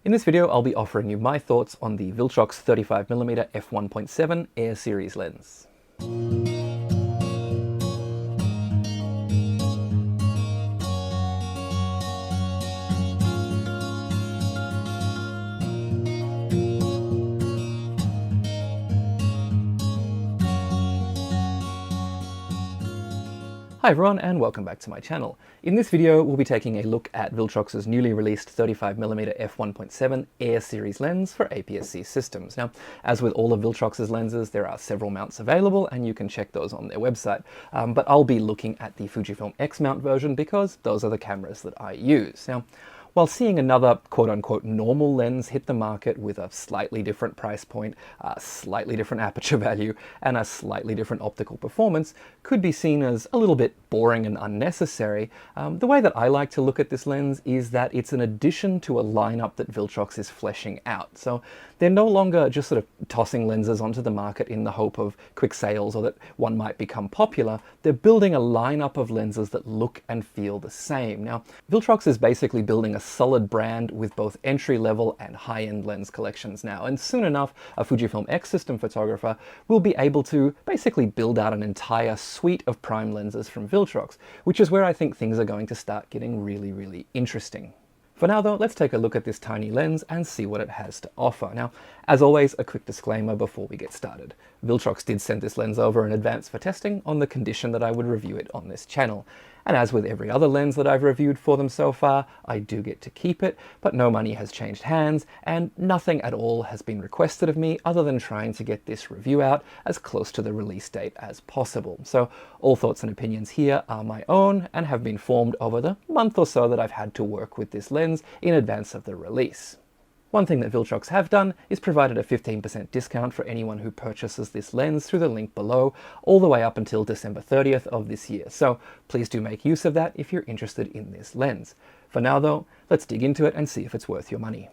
In this video, I'll be offering you my thoughts on the Viltrox 35mm f1.7 Air series lens. Hi everyone and welcome back to my channel. In this video we'll be taking a look at Viltrox's newly released 35mm f1.7 Air series lens for APS-C systems. Now, as with all of Viltrox's lenses, there are several mounts available and you can check those on their website. But I'll be looking at the Fujifilm X mount version because those are the cameras that I use. Now, while seeing another quote-unquote normal lens hit the market with a slightly different price point, a slightly different aperture value, and a slightly different optical performance could be seen as a little bit boring and unnecessary, the way that I like to look at this lens is that it's an addition to a lineup that Viltrox is fleshing out. So they're no longer just sort of tossing lenses onto the market in the hope of quick sales or that one might become popular. They're building a lineup of lenses that look and feel the same. Now, Viltrox is basically building a solid brand with both entry-level and high-end lens collections now, and soon enough a Fujifilm X system photographer will be able to basically build out an entire suite of prime lenses from Viltrox, which is where I think things are going to start getting really interesting. For now though, let's take a look at this tiny lens and see what it has to offer. Now, as always, a quick disclaimer before we get started. Viltrox did send this lens over in advance for testing on the condition that I would review it on this channel. And as with every other lens that I've reviewed for them so far, I do get to keep it, but no money has changed hands and nothing at all has been requested of me other than trying to get this review out as close to the release date as possible. So all thoughts and opinions here are my own and have been formed over the month or so that I've had to work with this lens in advance of the release. One thing that Viltrox have done is provided a 15% discount for anyone who purchases this lens through the link below, all the way up until December 30th of this year. So please do make use of that if you're interested in this lens. For now though, let's dig into it and see if it's worth your money.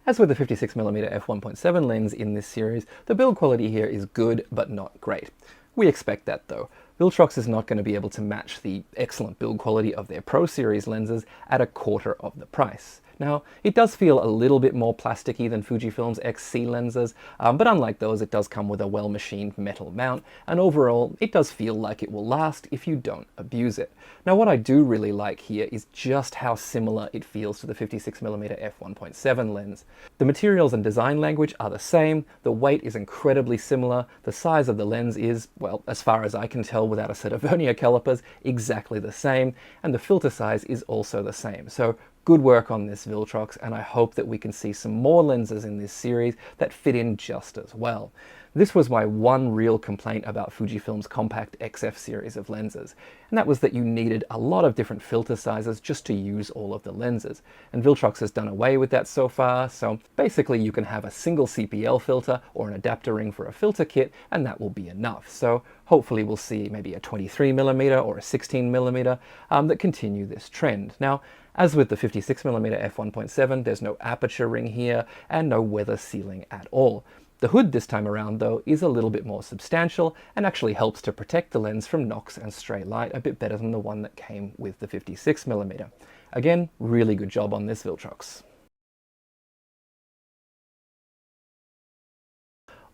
As with the 56mm f1.7 lens in this series, the build quality here is good but not great. We expect that though. Viltrox is not going to be able to match the excellent build quality of their Pro Series lenses at a quarter of the price. Now, it does feel a little bit more plasticky than Fujifilm's XC lenses, but unlike those, it does come with a well-machined metal mount, and overall, it does feel like it will last if you don't abuse it. Now, what I do really like here is just how similar it feels to the 56mm f1.7 lens. The materials and design language are the same, the weight is incredibly similar, the size of the lens is, well, as far as I can tell without a set of vernier calipers, exactly the same, and the filter size is also the same. So good work on this, Viltrox, and I hope that we can see some more lenses in this series that fit in just as well. This was my one real complaint about Fujifilm's compact XF series of lenses, and that was that you needed a lot of different filter sizes just to use all of the lenses. And Viltrox has done away with that so far, so basically you can have a single CPL filter or an adapter ring for a filter kit, and that will be enough. So hopefully we'll see maybe a 23mm or a 16mm that continue this trend. Now, as with the 56mm f1.7, there's no aperture ring here and no weather sealing at all. The hood this time around though is a little bit more substantial and actually helps to protect the lens from knocks and stray light a bit better than the one that came with the 56mm. Again, really good job on this, Viltrox.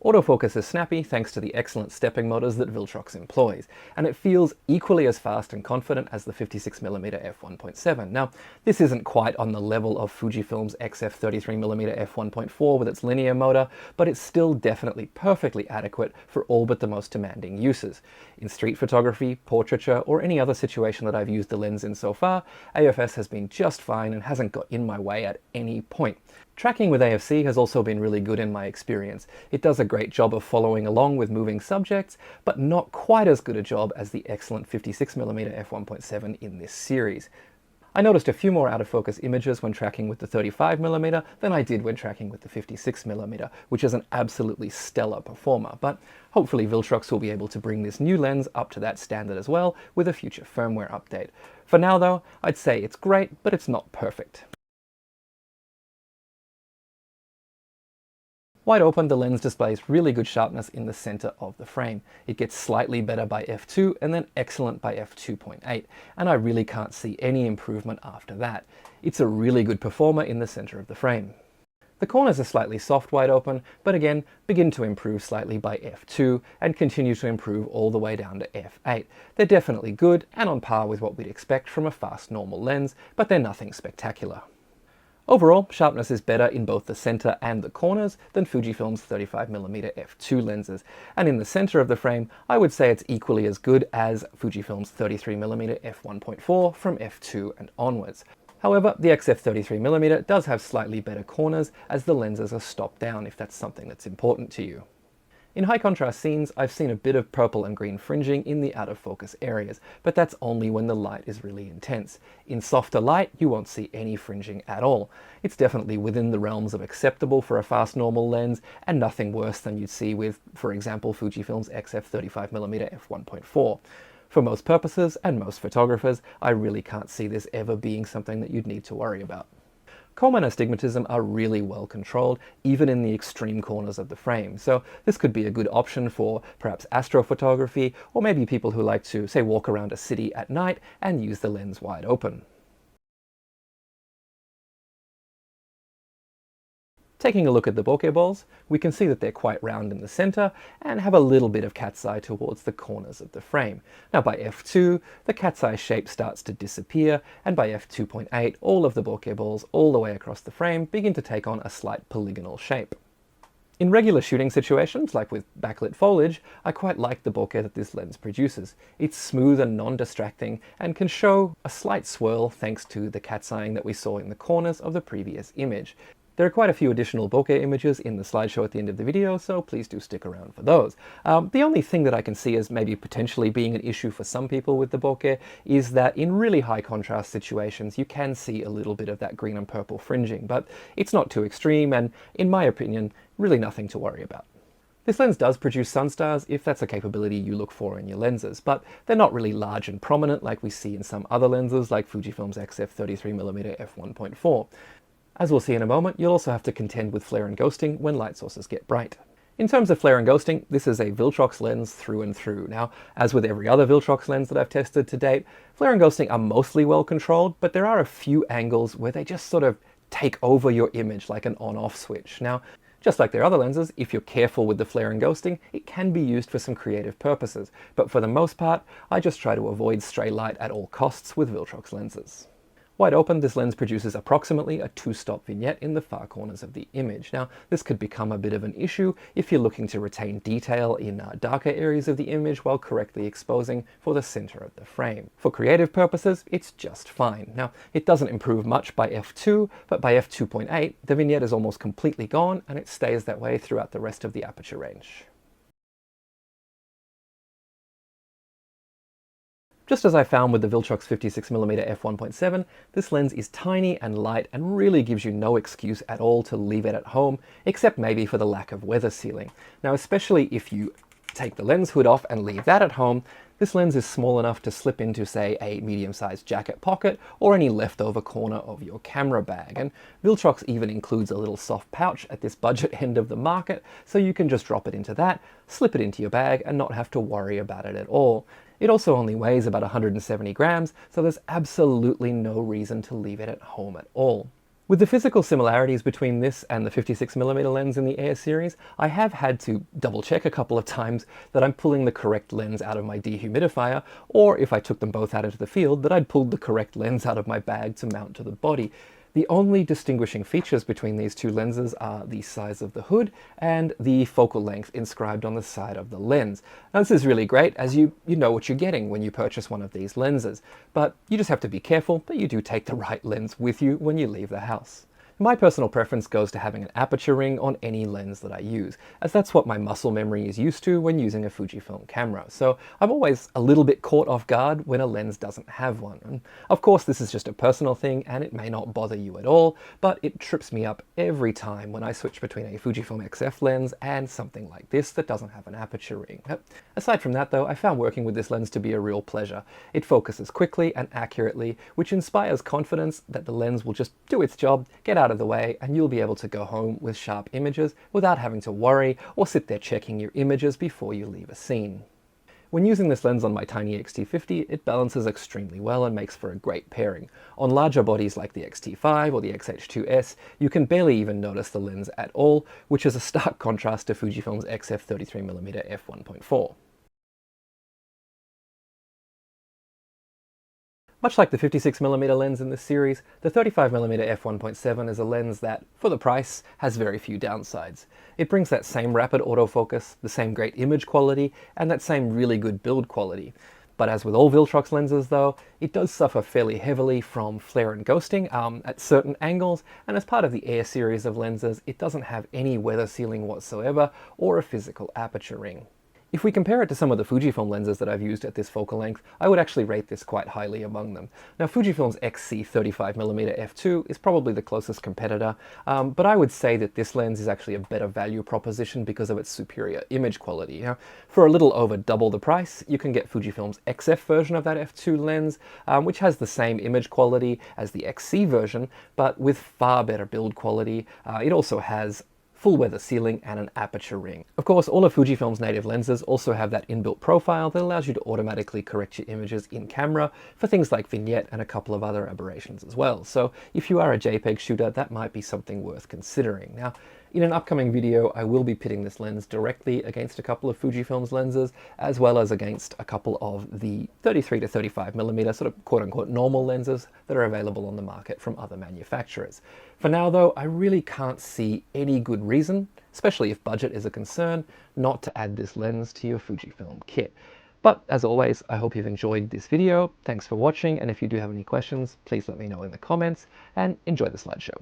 Autofocus is snappy thanks to the excellent stepping motors that Viltrox employs, and it feels equally as fast and confident as the 56mm f1.7. Now, this isn't quite on the level of Fujifilm's XF 33mm f1.4 with its linear motor, but it's still definitely perfectly adequate for all but the most demanding uses. In street photography, portraiture, or any other situation that I've used the lens in so far, AFS has been just fine and hasn't got in my way at any point. Tracking with AFC has also been really good in my experience. It does a great job of following along with moving subjects, but not quite as good a job as the excellent 56mm f1.7 in this series. I noticed a few more out of focus images when tracking with the 35mm than I did when tracking with the 56mm, which is an absolutely stellar performer, but hopefully Viltrox will be able to bring this new lens up to that standard as well with a future firmware update. For now though, I'd say it's great, but it's not perfect. Wide open, the lens displays really good sharpness in the center of the frame. It gets slightly better by f2 and then excellent by f2.8, and I really can't see any improvement after that. It's a really good performer in the center of the frame. The corners are slightly soft wide open, but again, begin to improve slightly by f2 and continue to improve all the way down to f8. They're definitely good and on par with what we'd expect from a fast normal lens, but they're nothing spectacular. Overall, sharpness is better in both the center and the corners than Fujifilm's 35mm f2 lenses, and in the center of the frame, I would say it's equally as good as Fujifilm's 33mm f1.4 from f2 and onwards. However, the XF33mm does have slightly better corners as the lenses are stopped down if that's something that's important to you. In high contrast scenes, I've seen a bit of purple and green fringing in the out of focus areas, but that's only when the light is really intense. In softer light, you won't see any fringing at all. It's definitely within the realms of acceptable for a fast normal lens, and nothing worse than you'd see with, for example, Fujifilm's XF35mm f1.4. For most purposes and most photographers, I really can't see this ever being something that you'd need to worry about. Comb and astigmatism are really well controlled, even in the extreme corners of the frame, so this could be a good option for perhaps astrophotography, or maybe people who like to, say, walk around a city at night and use the lens wide open. Taking a look at the bokeh balls, we can see that they're quite round in the center and have a little bit of cat's eye towards the corners of the frame. Now by f2, the cat's eye shape starts to disappear, and by f2.8, all of the bokeh balls all the way across the frame begin to take on a slight polygonal shape. In regular shooting situations, like with backlit foliage, I quite like the bokeh that this lens produces. It's smooth and non-distracting and can show a slight swirl thanks to the cat's eyeing that we saw in the corners of the previous image. There are quite a few additional bokeh images in the slideshow at the end of the video, so please do stick around for those. The only thing that I can see as maybe potentially being an issue for some people with the bokeh is that in really high contrast situations you can see a little bit of that green and purple fringing, but it's not too extreme and, in my opinion, really nothing to worry about. This lens does produce sunstars if that's a capability you look for in your lenses, but they're not really large and prominent like we see in some other lenses like Fujifilm's XF33mm f1.4. As we'll see in a moment, you'll also have to contend with flare and ghosting when light sources get bright. In terms of flare and ghosting, this is a Viltrox lens through and through. Now, as with every other Viltrox lens that I've tested to date, flare and ghosting are mostly well controlled, but there are a few angles where they just sort of take over your image like an on-off switch. Now, just like their other lenses, if you're careful with the flare and ghosting, it can be used for some creative purposes, but for the most part, I just try to avoid stray light at all costs with Viltrox lenses. Wide open, this lens produces approximately a 2-stop vignette in the far corners of the image. Now, this could become a bit of an issue if you're looking to retain detail in darker areas of the image while correctly exposing for the center of the frame. For creative purposes, it's just fine. Now, it doesn't improve much by f2, but by f2.8, the vignette is almost completely gone, and it stays that way throughout the rest of the aperture range. Just as I found with the Viltrox 56mm f1.7, this lens is tiny and light and really gives you no excuse at all to leave it at home, except maybe for the lack of weather sealing. Now, especially if you take the lens hood off and leave that at home, this lens is small enough to slip into, say, a medium-sized jacket pocket or any leftover corner of your camera bag. And Viltrox even includes a little soft pouch at this budget end of the market, so you can just drop it into that, slip it into your bag, and not have to worry about it at all. It also only weighs about 170 grams, so there's absolutely no reason to leave it at home at all. With the physical similarities between this and the 56mm lens in the Air series, I have had to double check a couple of times that I'm pulling the correct lens out of my dehumidifier, or if I took them both out into the field, that I'd pulled the correct lens out of my bag to mount to the body. The only distinguishing features between these two lenses are the size of the hood and the focal length inscribed on the side of the lens. Now, this is really great as you know what you're getting when you purchase one of these lenses, but you just have to be careful that you do take the right lens with you when you leave the house. My personal preference goes to having an aperture ring on any lens that I use, as that's what my muscle memory is used to when using a Fujifilm camera, so I'm always a little bit caught off guard when a lens doesn't have one. And of course, this is just a personal thing and it may not bother you at all, but it trips me up every time when I switch between a Fujifilm XF lens and something like this that doesn't have an aperture ring. Aside from that though, I found working with this lens to be a real pleasure. It focuses quickly and accurately, which inspires confidence that the lens will just do its job, get out out of the way and you'll be able to go home with sharp images without having to worry or sit there checking your images before you leave a scene. When using this lens on my tiny X-T50, it balances extremely well and makes for a great pairing. On larger bodies like the X-T5 or the X-H2S, you can barely even notice the lens at all, which is a stark contrast to Fujifilm's XF33mm f1.4. Much like the 56mm lens in this series, the 35mm f1.7 is a lens that, for the price, has very few downsides. It brings that same rapid autofocus, the same great image quality, and that same really good build quality. But as with all Viltrox lenses though, it does suffer fairly heavily from flare and ghosting at certain angles, and as part of the Air series of lenses, it doesn't have any weather sealing whatsoever or a physical aperture ring. If we compare it to some of the Fujifilm lenses that I've used at this focal length, I would actually rate this quite highly among them. Now Fujifilm's XC 35mm f2 is probably the closest competitor, but I would say that this lens is actually a better value proposition because of its superior image quality. For a little over double the price, you can get Fujifilm's XF version of that f2 lens, which has the same image quality as the XC version, but with far better build quality. It also has full weather sealing and an aperture ring. Of course, all of Fujifilm's native lenses also have that inbuilt profile that allows you to automatically correct your images in camera for things like vignette and a couple of other aberrations as well. So if you are a JPEG shooter, that might be something worth considering. Now, in an upcoming video, I will be pitting this lens directly against a couple of Fujifilm's lenses, as well as against a couple of the 33 to 35mm sort of quote-unquote normal lenses that are available on the market from other manufacturers. For now though, I really can't see any good reason, especially if budget is a concern, not to add this lens to your Fujifilm kit. But as always, I hope you've enjoyed this video. Thanks for watching, and if you do have any questions, please let me know in the comments, and enjoy the slideshow.